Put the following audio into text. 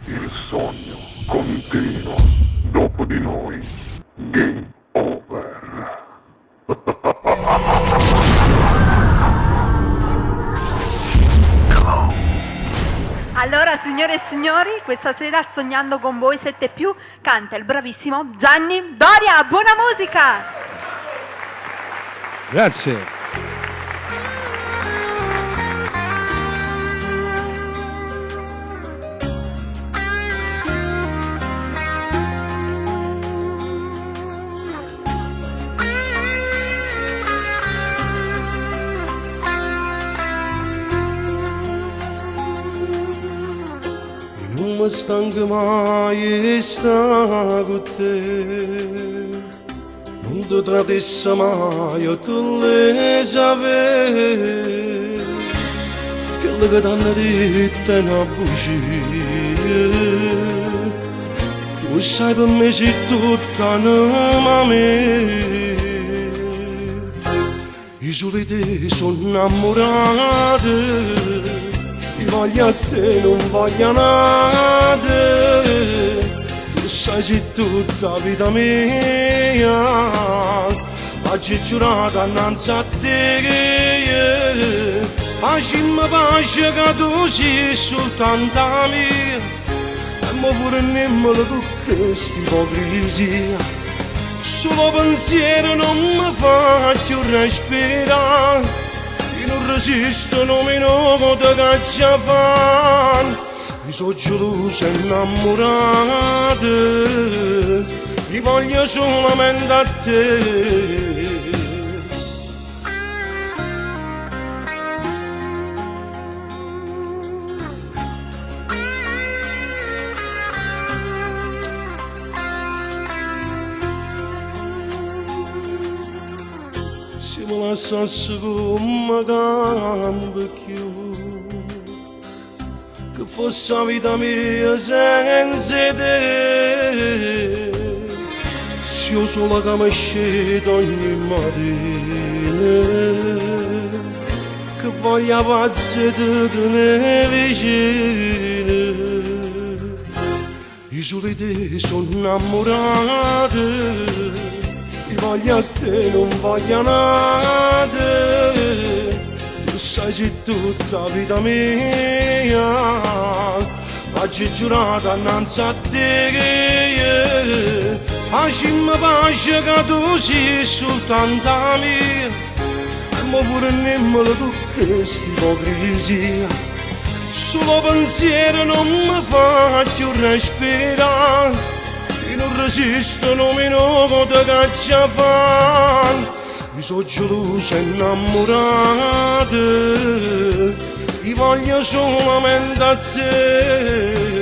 Il sogno continua. Dopo di noi, game over. Allora, signore e signori, questa sera al Sognando con voi 7 più canta il bravissimo Gianni Doria. Buona musica! Grazie. Non mi stanco mai sta con te, non ti tradissi mai, io tu le sapevi, quello che t'hanno detto è una bugia, tu sai per me sei tutta un'anima mia, io solo di te sono innamorato, ti voglio a te, non voglio nada. Tu sai sei tutta la vita mia, oggi giurato annanzi a te. Facciamo pace che tu sei soltanto la mia, e mo pure nemmeno con questa ipocrisia. Solo pensiero non mi faccio respirare, non resistono minuti che ci fanno. Mi sono geloso e innamorato, mi voglio solamente a te. Se mi lasciassi come campo più, che fosse la vita mia senza te, se io solo che mi scedo ogni mattina, che voglia pazza di tenere vicino, io solo di te sono innamorato, ti voglio a te, non voglio nada. Tu sai sei tutta la vita mia, oggi giurato annanzi a te. Facciamo pace che tu sei soltanto la mia, e mo pure nemmeno con questa ipocrisia. Solo pensiero non mi faccio respirare, non resistono minuti che ci fanno. Mi sono geloso e innamorato, ti voglio solamente a te.